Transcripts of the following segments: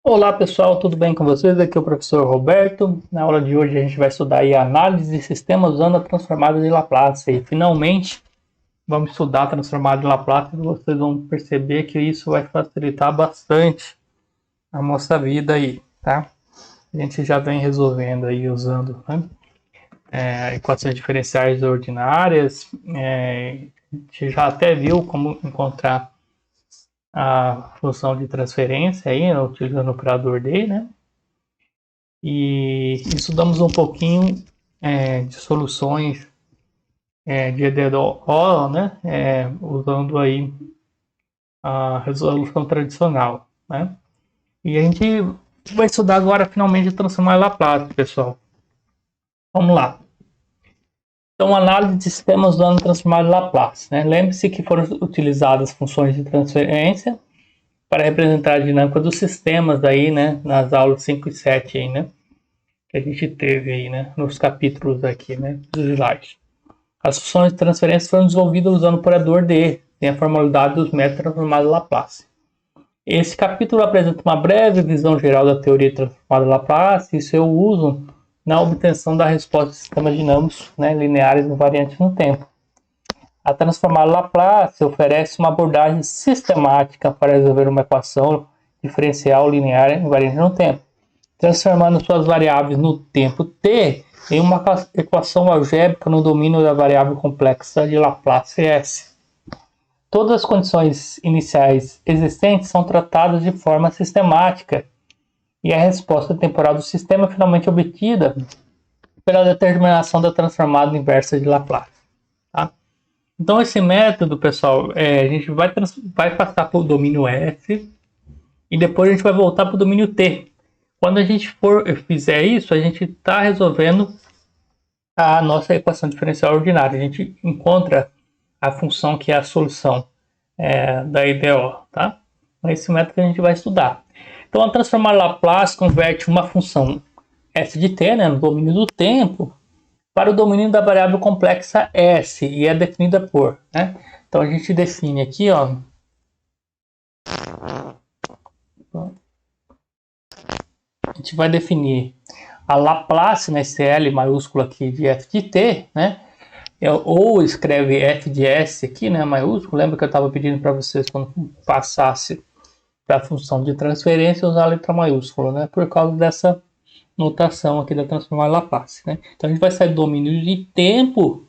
Olá pessoal, tudo bem com vocês? Aqui é o professor Roberto. Na aula de hoje a gente vai estudar aí a análise de sistemas usando a transformada de Laplace. E finalmente vamos estudar a transformada de Laplace e vocês vão perceber que isso vai facilitar bastante a nossa vida aí, tá? A gente já vem resolvendo aí usando, né, equações diferenciais ordinárias. A gente já até viu como encontrar a função de transferência aí, né, utilizando o operador D, né? E estudamos um pouquinho de soluções de EDO, né? Usando aí a resolução tradicional, né? E a gente vai estudar agora finalmente transformar em Laplace, pessoal. Vamos lá. Então, análise de sistemas usando transformar em Laplace, né? Lembre-se que foram utilizadas funções de transferência para representar a dinâmica dos sistemas aí, né? Nas aulas 5 e 7 aí, né? Que a gente teve aí, né? Nos capítulos aqui, né? Dos slides. As funções de transferência foram desenvolvidas usando o operador D, tem a formalidade dos métodos transformados de Laplace. Esse capítulo apresenta uma breve visão geral da teoria transformada de Laplace e seu uso na obtenção da resposta de sistemas dinâmicos, né, lineares invariantes no tempo. A transformada de Laplace oferece uma abordagem sistemática para resolver uma equação diferencial linear invariante no tempo, transformando suas variáveis no tempo t em uma equação algébrica no domínio da variável complexa de Laplace S. Todas as condições iniciais existentes são tratadas de forma sistemática e a resposta temporal do sistema é finalmente obtida pela determinação da transformada inversa de Laplace. Tá? Então esse método, pessoal, a gente vai passar para o domínio S e depois a gente vai voltar para o domínio T. Quando a gente fizer isso, a gente está resolvendo a nossa equação diferencial ordinária. A gente encontra a função que é a solução da IDO, tá? É esse método que a gente vai estudar. Então, a transformada Laplace converte uma função f de t, né, no domínio do tempo, para o domínio da variável complexa S, e é definida por, né? Então, a gente define aqui, ó, a gente vai definir a Laplace, né, esse L maiúsculo aqui de f de t, né? Ou escreve f de s aqui, né, maiúsculo. Lembra que eu estava pedindo para vocês quando passasse para a função de transferência usar a letra maiúscula, né? Por causa dessa notação aqui da transformada Laplace, né? Então a gente vai sair do domínio de tempo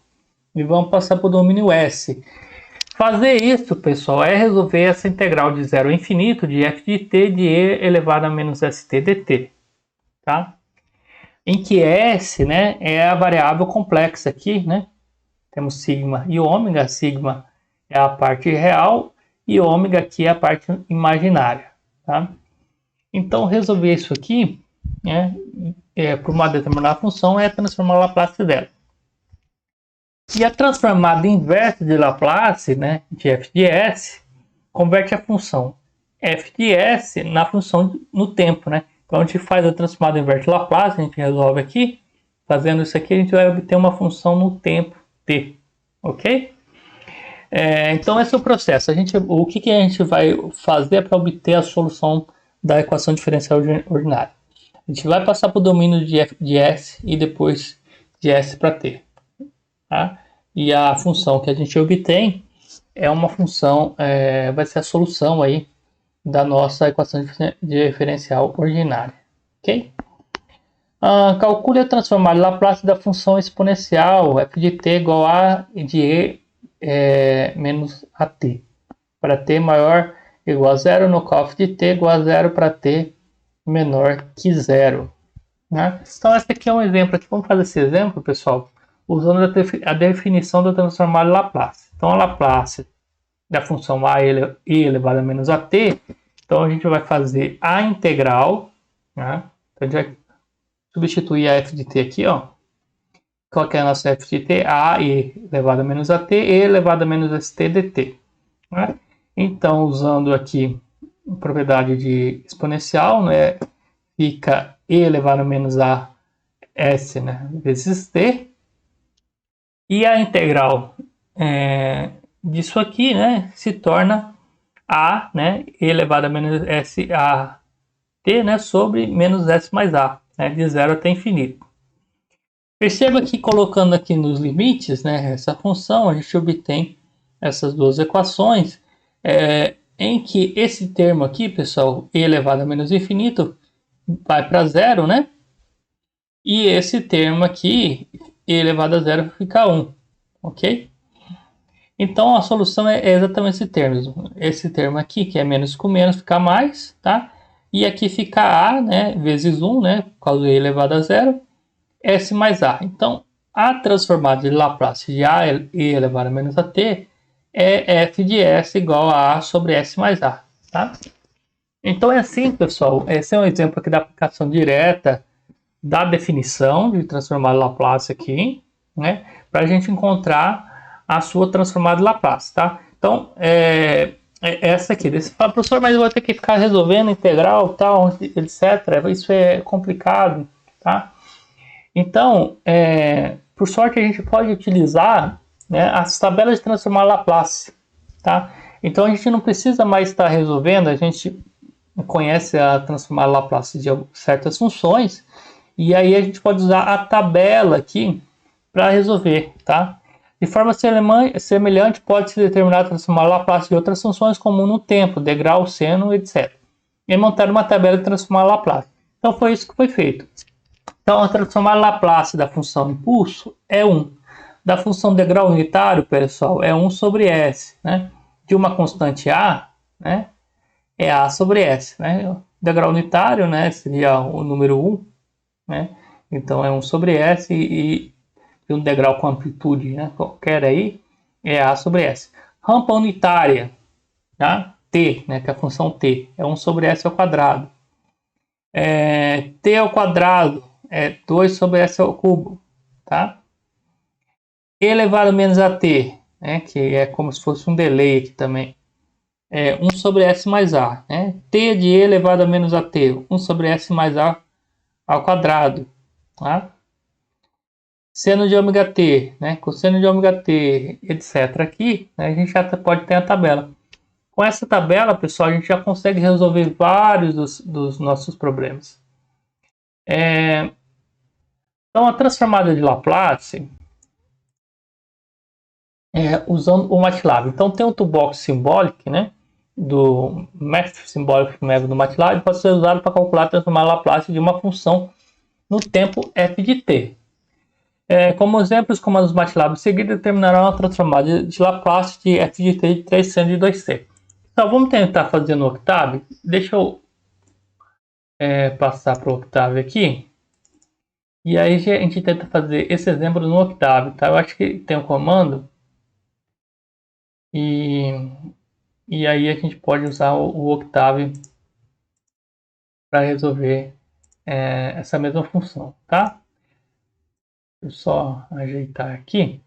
e vamos passar para o domínio S. Fazer isso, pessoal, é resolver essa integral de 0 a infinito de f de t de e elevado a menos st dt, tá? Em que S, né, é a variável complexa aqui, né? Temos sigma e ômega. Sigma é a parte real e ômega aqui é a parte imaginária, tá? Então, resolver isso aqui, né, por uma determinada função, é transformar a Laplace dela. E a transformada inversa de Laplace, né, de f de s, converte a função f de s na função no tempo, né? Então, a gente faz a transformada inversa de Laplace, a gente resolve aqui. Fazendo isso aqui, a gente vai obter uma função no tempo t, ok? Então, esse é o processo. O que a gente vai fazer para obter a solução da equação diferencial ordinária? A gente vai passar para o domínio de f de s e depois de s para t. Tá? E a função que a gente obtém é uma função, vai ser a solução aí da nossa equação diferencial ordinária. Ok? Calcule a transformada de Laplace da função exponencial f de t igual a de e menos at, para t maior ou igual a zero, no qual f de t igual a zero para t menor que zero. Né? Então, esse aqui é um exemplo. Aqui, vamos fazer esse exemplo, pessoal, usando a definição da transformada de Laplace. Então, a Laplace da função a e elevado a menos at, então a gente vai fazer a integral, né? Então, a gente vai substituir a f de t aqui, ó. Qual que é a nossa f de t? A e elevado a menos at, e elevado a menos st dt. Né? Então, usando aqui a propriedade de exponencial, né, fica e elevado a menos a s, né, vezes t. E a integral disso aqui, né, se torna a, né, e elevado a menos s a t, né, sobre menos s mais a, né, de 0 até infinito. Perceba que colocando aqui nos limites, né, essa função, a gente obtém essas duas equações, em que esse termo aqui, pessoal, e elevado a menos infinito, vai para zero, né? E esse termo aqui, e elevado a zero, fica 1, ok? Então a solução é exatamente esse termo. Esse termo aqui, que é menos com menos, fica mais, tá? E aqui fica a, né, vezes 1, né, por causa do e elevado a zero, S mais A. Então, a transformada de Laplace de A e elevado a menos AT é f de S igual a A sobre S mais A. Tá? Então é assim, pessoal. Esse é um exemplo aqui da aplicação direta da definição de transformada de Laplace aqui, né? Para a gente encontrar a sua transformada de Laplace, tá? Então, essa aqui. Você fala, professor, mas eu vou ter que ficar resolvendo integral, tal, etc. Isso é complicado, tá? Então, por sorte, a gente pode utilizar, né, as tabelas de transformar Laplace. Tá? Então, a gente não precisa mais estar resolvendo, a gente conhece a transformar Laplace de certas funções, e aí a gente pode usar a tabela aqui para resolver. Tá? De forma semelhante, pode-se determinar a transformar Laplace de outras funções, como no tempo, degrau, seno, etc. E montar uma tabela de transformar Laplace. Então, foi isso que foi feito. Então, a transformada Laplace da função impulso é 1. Da função degrau unitário, pessoal, é 1 sobre S. Né? De uma constante A, né, é A sobre S. Né? O degrau unitário, né, seria o número 1. Né? Então, é 1 sobre S e um degrau com amplitude, né, qualquer aí, é A sobre S. Rampa unitária, tá? T, né, que é a função T, é 1 sobre S ao quadrado. T ao quadrado é 2 sobre S ao cubo, tá? E elevado a menos a t, né, que é como se fosse um delay aqui também, é 1 sobre S mais A, né? T de E elevado a menos a t, 1 sobre S mais A ao quadrado, tá? Seno de ômega t, né? Cosseno de ômega t, etc. Aqui, né, a gente já pode ter a tabela. Com essa tabela, pessoal, a gente já consegue resolver vários dos nossos problemas. Então, a transformada de Laplace usando o MATLAB. Então, tem o toolbox symbolic, né, do Math Symbolic do MATLAB, pode ser usado para calcular a transformada Laplace de uma função no tempo f de t. Como exemplos, como os MATLAB seguidos determinarão a transformada de Laplace de f de t de 3 seno de 2t. Então, vamos tentar fazer no Octave. Deixa eu passar para o Octave aqui. E aí a gente tenta fazer esse exemplo no Octave, tá? Eu acho que tem um comando e aí a gente pode usar o Octave para resolver essa mesma função, tá? Deixa eu só ajeitar aqui.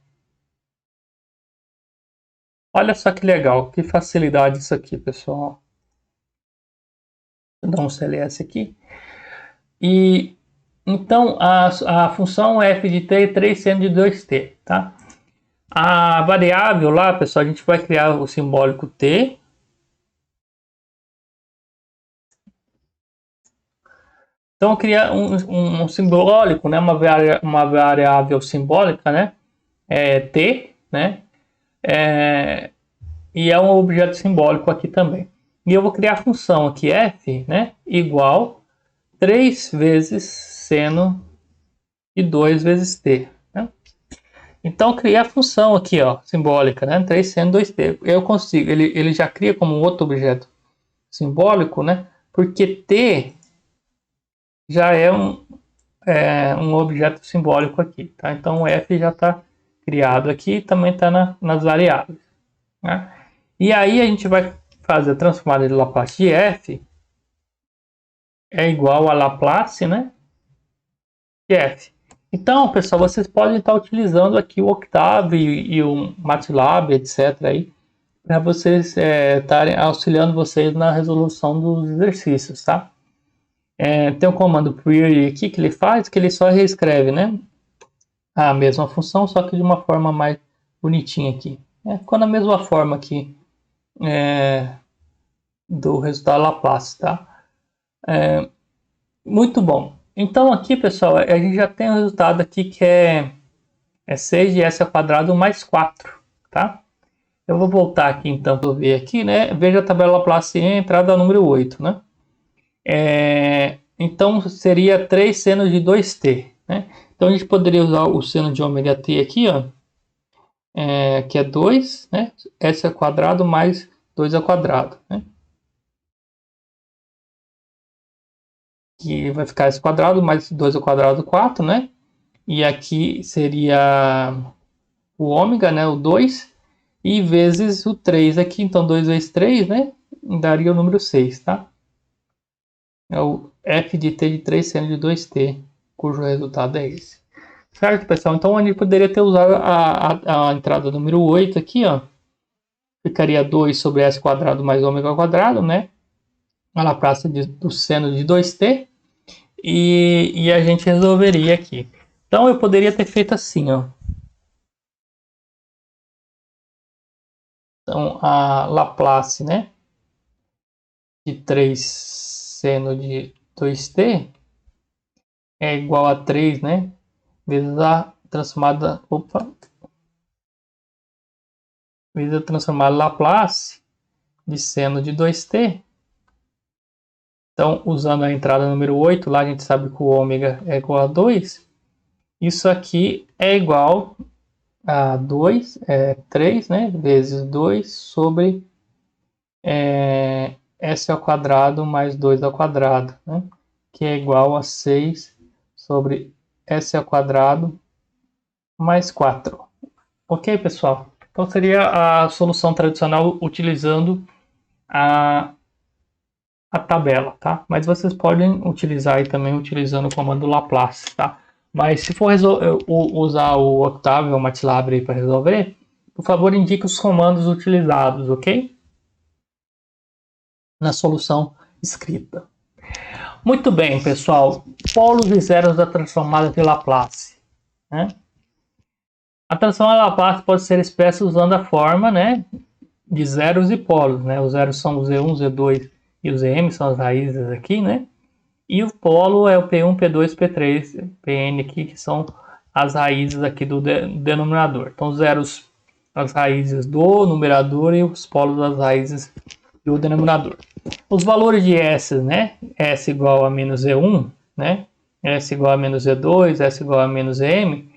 Olha só que legal, que facilidade isso aqui, pessoal. Vou dar um CLS aqui. E então a função f de t é 3 seno de 2t, tá? A variável lá, pessoal, a gente vai criar o simbólico t. Então, criar um simbólico, né, uma variável simbólica, né, t, né, e é um objeto simbólico aqui também. E eu vou criar a função aqui f, né, igual 3 vezes seno de 2 vezes t. Né? Então, eu criei a função aqui, ó, simbólica, né, 3 seno 2t. Eu consigo, ele já cria como outro objeto simbólico, né, porque t já é um objeto simbólico aqui, tá? Então o f já está criado aqui e também está nas variáveis. Né? E aí a gente vai fazer a transformada de Laplace de f é igual a Laplace, né, de f. Então, pessoal, vocês podem estar utilizando aqui o Octave e o MATLAB, etc. aí, para vocês estarem auxiliando vocês na resolução dos exercícios, tá? Tem o comando query aqui que ele faz, que ele só reescreve, né, a mesma função, só que de uma forma mais bonitinha aqui. Ficou na mesma forma aqui do resultado Laplace, tá? Muito bom. Então aqui, pessoal, a gente já tem o resultado aqui que é 6 de s ao quadrado mais 4, tá? Eu vou voltar aqui então para ver aqui, né? Veja a tabela Laplace entrada número 8, né? Então seria 3 senos de 2t, né? Então a gente poderia usar o seno de ômega t aqui, ó, que é 2, né? S ao quadrado mais 2 ao quadrado, né? Que vai ficar s quadrado mais 2 ao quadrado, 4, né? E aqui seria o ômega, né? O 2, e vezes o 3 aqui. Então 2 vezes 3, né? Daria o número 6, tá? É o f de t de 3 seno de 2t, cujo resultado é esse. Certo, pessoal? Então a gente poderia ter usado a entrada número 8 aqui, ó. Ficaria 2 sobre s quadrado mais ômega ao quadrado, né? A Laplace do seno de 2t. E a gente resolveria aqui. Então eu poderia ter feito assim, ó. Então a Laplace, né? De 3 seno de 2t é igual a 3, né? Vezes a transformada, vezes a transformada Laplace de seno de 2t. Então, usando a entrada número 8, lá a gente sabe que o ômega é igual a 2. Isso aqui é igual a 2, 3, né? Vezes 2 sobre s ao quadrado mais 2 ao quadrado, né? Que é igual a 6 sobre s ao quadrado mais 4. Ok, pessoal? Então seria a solução tradicional utilizando a tabela, tá? Mas vocês podem utilizar aí também utilizando o comando Laplace, tá? Mas se for usar o Octave ou o MATLAB para resolver, por favor indique os comandos utilizados, ok? Na solução escrita. Muito bem, pessoal. Polos e zeros da transformada de Laplace, né? A transformada de Laplace pode ser expressa usando a forma, né, de zeros e polos, né? Os zeros são o Z1, Z2 e o Zm, são as raízes aqui, né? E o polo é o P1, P2, P3, Pn aqui, que são as raízes aqui do denominador. Então, zeros as raízes do numerador e os polos as raízes do denominador. Os valores de S, né? S igual a menos E1, né? S igual a menos E2, S igual a menos EM,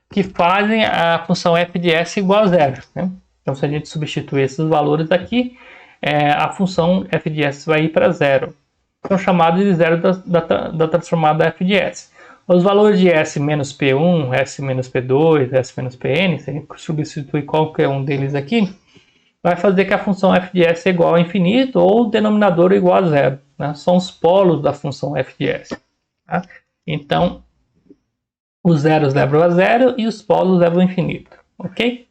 que fazem a função f de S igual a zero, né? Então, se a gente substituir esses valores aqui, a função f de S vai ir para zero. São chamados de zero da transformada f de S. Os valores de S menos P1, S menos P2, S menos Pn, se a gente substituir qualquer um deles aqui, vai fazer que a função f de S é igual a infinito ou o denominador igual a zero, né? São os polos da função f de S. Tá? Então, os zeros levam a zero e os polos levam ao infinito, ok?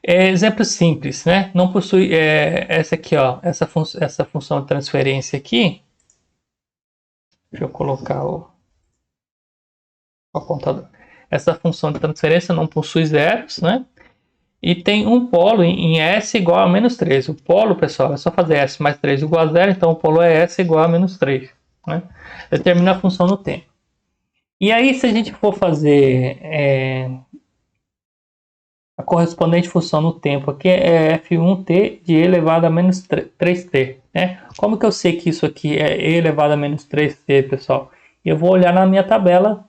Exemplo simples, né? Não possui essa aqui, ó, essa função de transferência aqui. Deixa eu colocar o computador. Essa função de transferência não possui zeros, né? E tem um polo em S igual a menos 3. O polo, pessoal, é só fazer S mais 3 igual a zero, então o polo é S igual a menos 3. Né? Determina a função no tempo. E aí, se a gente for fazer a correspondente função no tempo, aqui é f1t de e elevado a menos 3t. Né? Como que eu sei que isso aqui é e elevado a menos 3t, pessoal? Eu vou olhar na minha tabela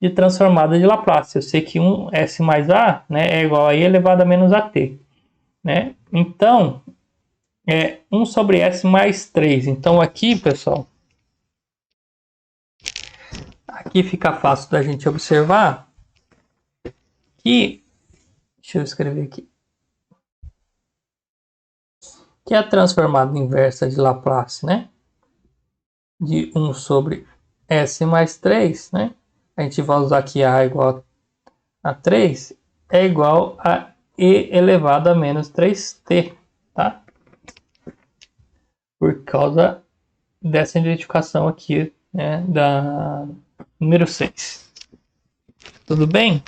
de transformada de Laplace. Eu sei que 1s mais a, né, é igual a e elevado a menos at. Né? Então, 1 sobre s mais 3. Então aqui, pessoal, aqui fica fácil da gente observar que, deixa eu escrever aqui, que a transformada inversa de Laplace, né, de 1 sobre s mais 3, né, a gente vai usar aqui a igual a 3, é igual a e elevado a menos 3t, tá? Por causa dessa identificação aqui, né, da número 6. Tudo bem?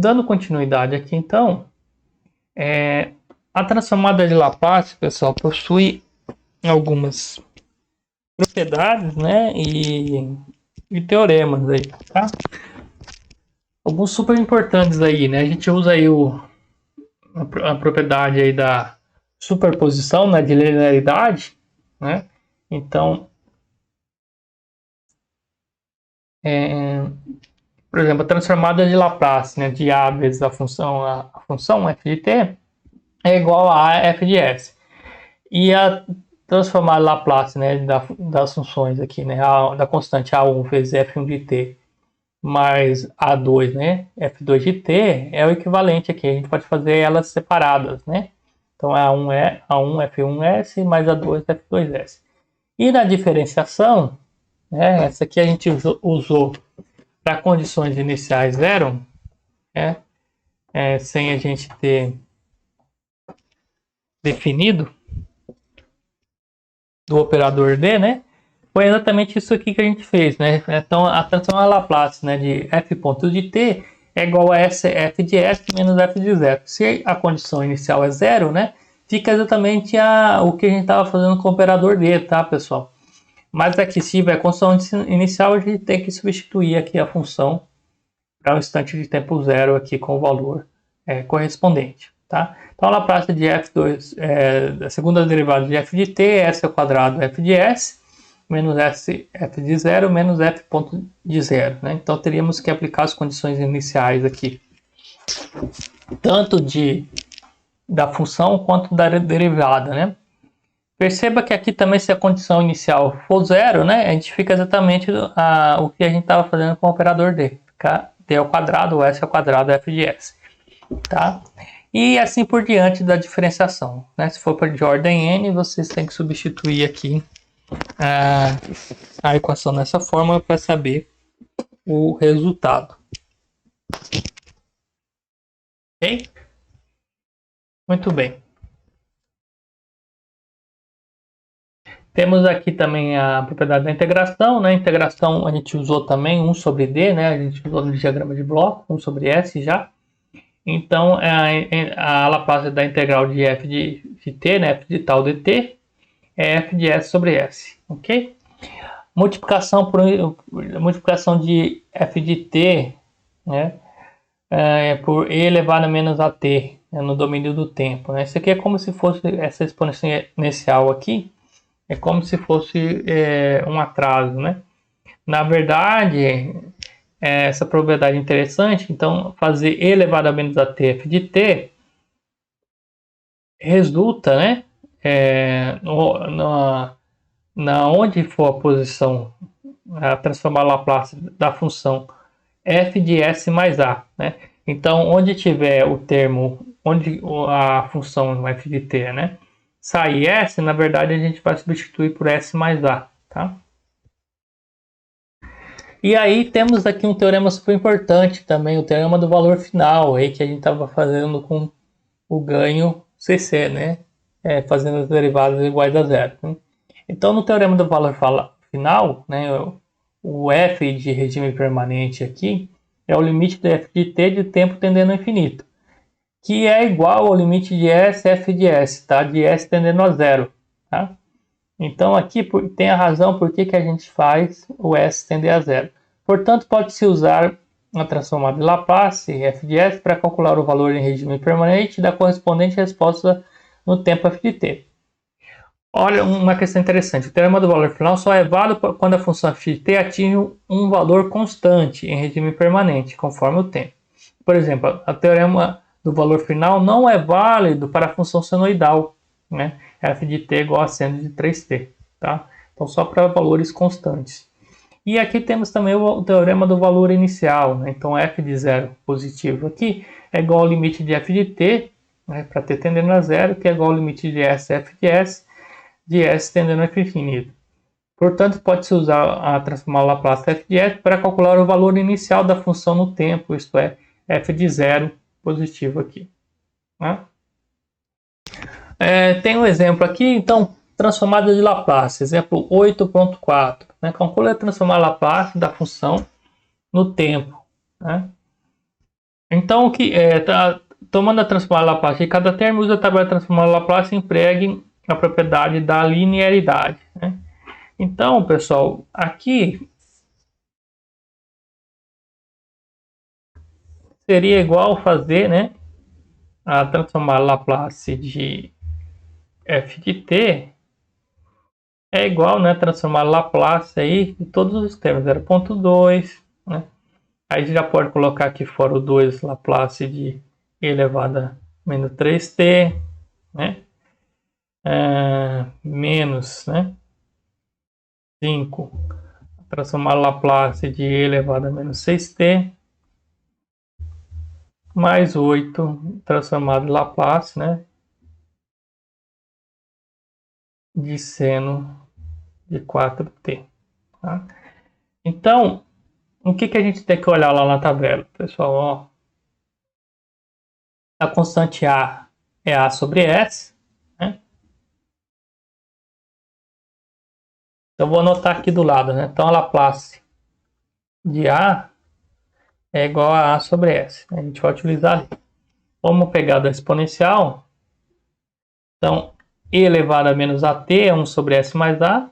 dando continuidade aqui, então, a transformada de Laplace, pessoal, possui algumas propriedades, né, e teoremas aí, tá? Alguns super importantes aí, né? A gente usa aí a propriedade aí da superposição, né, de linearidade, né? Então, por exemplo, a transformada de Laplace, né, de A vezes a função f de t é igual a f de s. E a transformada de Laplace, né, das funções aqui, né, da constante A1 vezes f1 de t mais A2, né, f2 de t é o equivalente aqui. A gente pode fazer elas separadas, né? Então A1 é A1 f1s mais A2 f2s. E na diferenciação, né, essa aqui a gente usou para condições iniciais zero, né, sem a gente ter definido do operador D, né? Foi exatamente isso aqui que a gente fez, né? Então a transformada Laplace, né, de f ponto de t é igual a f de s menos f de zero. Se a condição inicial é zero, né, fica exatamente o que a gente estava fazendo com o operador D, tá, pessoal? Mas aqui, se tiver condição inicial, a gente tem que substituir aqui a função para um instante de tempo zero aqui com o valor correspondente, tá? Então a Laplace de f2, a segunda derivada de f de t, s ao quadrado f de s, menos s f de zero, menos f ponto de zero, né? Então teríamos que aplicar as condições iniciais aqui, tanto da função quanto da derivada, né? Perceba que aqui também, se a condição inicial for zero, né, a gente fica exatamente o que a gente estava fazendo com o operador D. Fica d ao quadrado, s ao quadrado, f de s. Tá? E assim por diante da diferenciação, né? Se for de ordem n, vocês têm que substituir aqui a equação dessa forma para saber o resultado. Ok? Muito bem. Temos aqui também a propriedade da integração, né? A integração a gente usou também 1 sobre D, né? A gente usou no diagrama de bloco, 1 sobre S já. Então, a Laplace da integral de f de t, né? F de tal dt, é f de s sobre s, ok? Multiplicação de f de t, né? Por e elevado a menos a t, né? No domínio do tempo, né? Isso aqui é como se fosse essa exponencial aqui, é como se fosse um atraso, né? Na verdade, essa propriedade é interessante. Então, fazer e elevado a menos a t f de t resulta, né? Onde for a posição, transformar a Laplace da função f de s mais a, né? Então, onde tiver o termo, onde a função f de t, né, sair s, na verdade a gente vai substituir por s mais a, tá? E aí temos aqui um teorema super importante também, o teorema do valor final, aí que a gente estava fazendo com o ganho CC, né? Fazendo as derivadas iguais a zero, né? Então, no teorema do valor final, né, o f de regime permanente aqui é o limite do f de t de tempo tendendo ao infinito, que é igual ao limite de s f de s, tá? De s tendendo a zero, tá? Então, aqui tem a razão por que a gente faz o s tender a zero. Portanto, pode-se usar a transformada de Laplace, f de s, para calcular o valor em regime permanente da correspondente resposta no tempo f de t. Olha uma questão interessante. O teorema do valor final só é válido quando a função f de t atinge um valor constante em regime permanente, conforme o tempo. Por exemplo, o teorema do valor final não é válido para a função senoidal, né? F de t igual a seno de 3t, tá? Então, só para valores constantes. E aqui temos também o teorema do valor inicial, né? Então, f de zero positivo aqui é igual ao limite de f de t, né, para t tendendo a zero, que é igual ao limite de s f de s tendendo a infinito. Portanto, pode-se usar a transformada Laplace f de s para calcular o valor inicial da função no tempo, isto é, f de zero positivo aqui, né? Tem um exemplo aqui, então, transformada de Laplace, exemplo 8.4, né? Calcula a transformada Laplace da função no tempo, né? Então, o que tomando a transformada Laplace de cada termo, usa a tabela transformada Laplace e empregue a propriedade da linearidade, né? Então, pessoal, aqui seria igual fazer, né, a transformada Laplace de f de t é igual, né, transformar Laplace aí de todos os termos, 0,2, né? Aí já pode colocar aqui fora o 2 Laplace de e elevado a menos 3t, né? Menos, né, 5 transformar Laplace de e elevado a menos 6t, mais 8 transformado Laplace, né, de seno de 4t. Tá? Então, o que a gente tem que olhar lá na tabela, pessoal? Ó, a constante A é A sobre S, né? Então, vou anotar aqui do lado, né? Então, a Laplace de A é igual a A sobre S. A gente vai utilizar ali. Vamos pegar da exponencial. Então, e elevado a menos AT é 1 sobre S mais A.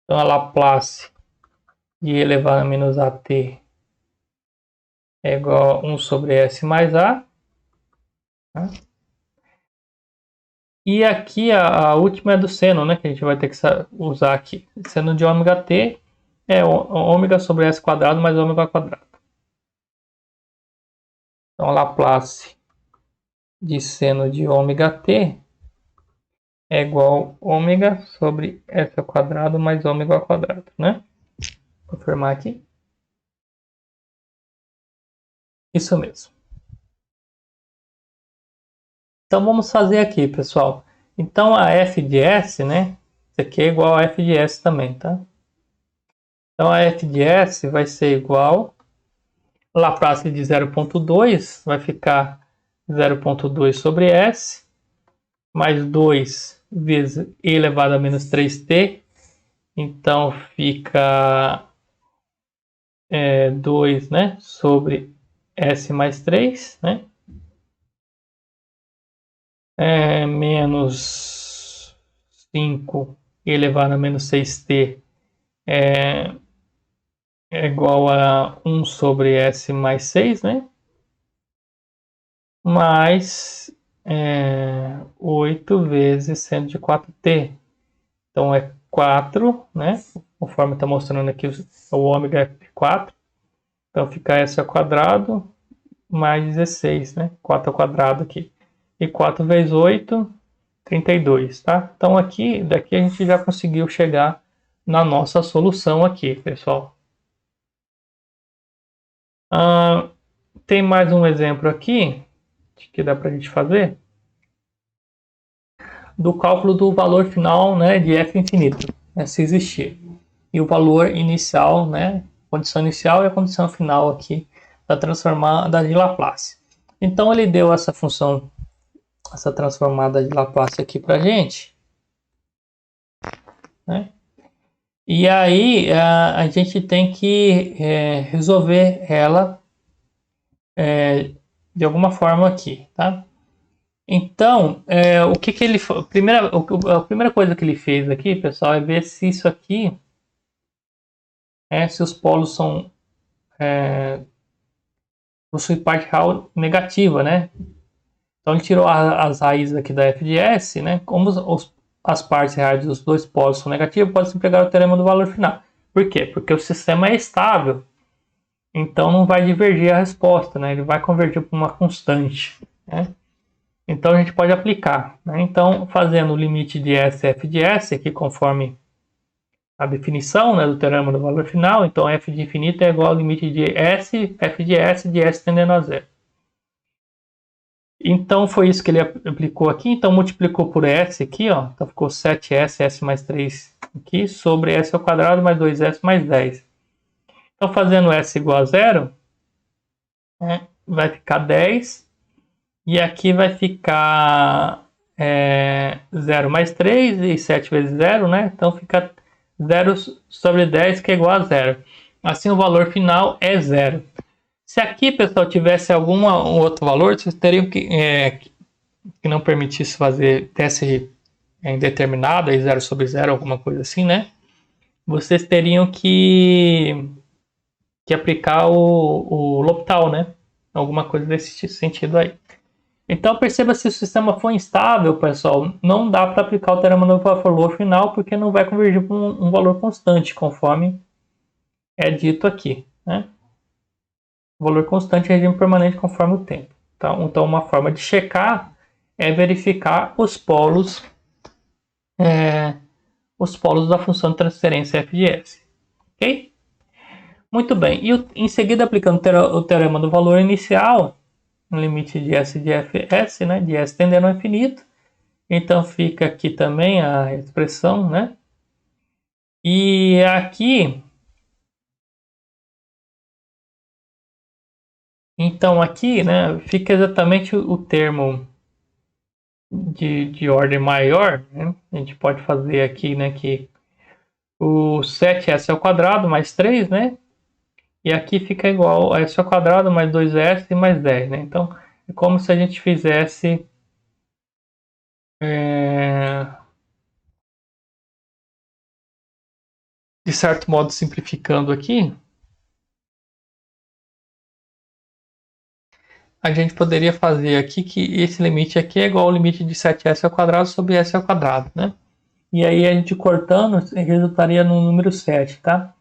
Então, a Laplace de e elevado a menos AT é igual a 1 sobre S mais A. Tá? E aqui a última é do seno, né? Que a gente vai ter que usar aqui. Seno de ômega t é ômega sobre S quadrado mais ômega quadrado. Então, a Laplace de seno de ômega t é igual a ômega sobre S ao quadrado mais ômega ao quadrado, né? Vou confirmar aqui. Isso mesmo. Então, vamos fazer aqui, pessoal. Então, a f de S, né? Isso aqui é igual a f de S também, tá? Então, a f de S vai ser igual a Laplace de 0,2 vai ficar 0,2 sobre S mais 2 vezes e elevado a menos 3t. Então, fica 2, né, sobre S mais 3, né? Menos 5 elevado a menos 6t é igual a 1 sobre S mais 6, né? Mais 8 vezes seno de 4t. Então é 4, né? Conforme está mostrando aqui, o ômega é 4. Então fica S ao quadrado mais 16, né? 4 ao quadrado aqui. E 4 vezes 8, 32, tá? Então daqui a gente já conseguiu chegar na nossa solução aqui, pessoal. Tem mais um exemplo aqui que dá para a gente fazer do cálculo do valor final, né, de f infinito, né, se existir. E o valor inicial, né, condição inicial e a condição final aqui da transformada de Laplace. Então ele deu essa função, essa transformada de Laplace aqui para a gente, né? E aí a gente tem que resolver ela de alguma forma aqui, tá? Então, o que ele a primeira coisa que ele fez aqui, pessoal, é ver se isso aqui, se os polos são possuem parte real negativa, né? Então ele tirou as raízes aqui da f de s, né? Como as partes reais dos dois polos são negativas, pode-se empregar o teorema do valor final. Por quê? Porque o sistema é estável, então não vai divergir a resposta, né? Ele vai convergir para uma constante, né? Então a gente pode aplicar, né? Então, fazendo o limite de S f de S, aqui conforme a definição, né, do teorema do valor final, então f de infinito é igual ao limite de S, f de S tendendo a zero. Então foi isso que ele aplicou aqui, então multiplicou por S aqui, ó, então ficou 7S, S mais 3 aqui, sobre S ao quadrado mais 2S mais 10. Então fazendo S igual a zero, vai ficar 10, e aqui vai ficar 0 mais 3, e 7 vezes 0, né? Então fica 0 sobre 10, que é igual a zero. Assim o valor final é zero. Se aqui, pessoal, tivesse algum outro valor, vocês teriam que não permitisse fazer teste indeterminado, aí 0 sobre 0, alguma coisa assim, né? Vocês teriam que aplicar o L'Hopital, né? Alguma coisa desse sentido aí. Então perceba, se o sistema for instável, pessoal, não dá para aplicar o teorema do valor final, porque não vai convergir para um valor constante, conforme é dito aqui, né? O valor constante é regime permanente conforme o tempo. Então uma forma de checar é verificar os polos da função de transferência f de s. Ok? Muito bem. E em seguida, aplicando o teorema do valor inicial, no limite de S de Fs, né, de S tendendo ao infinito. Então fica aqui também a expressão, né? E aqui, então aqui, né, fica exatamente o termo de ordem maior, né? A gente pode fazer aqui, né, que o 7s ao quadrado mais 3, né? E aqui fica igual a s ao quadrado mais 2s mais 10, né? Então é como se a gente fizesse de certo modo, simplificando aqui, a gente poderia fazer aqui que esse limite aqui é igual ao limite de 7s ao quadrado sobre s ao quadrado, né? E aí a gente cortando resultaria no número 7, tá?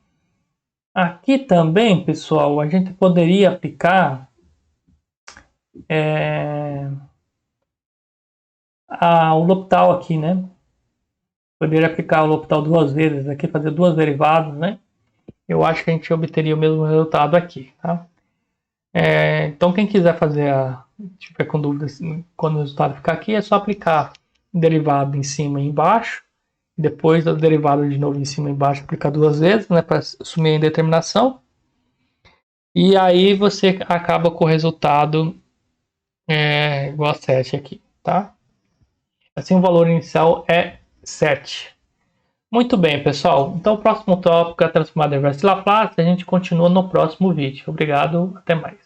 Aqui também, pessoal, a gente poderia aplicar o L'Hopital aqui, né? Poderia aplicar o L'Hopital duas vezes aqui, fazer duas derivadas, né? Eu acho que a gente obteria o mesmo resultado aqui, tá? Então quem quiser fazer tiver com dúvidas quando o resultado ficar aqui, é só aplicar o derivado em cima e embaixo, depois o derivado de novo em cima e embaixo, aplicar duas vezes, né, para assumir a indeterminação, e aí você acaba com o resultado igual a 7 aqui, tá? Assim o valor inicial é 7. Muito bem, pessoal. Então o próximo tópico é a transformada inversa de Laplace. A gente continua no próximo vídeo. Obrigado, até mais.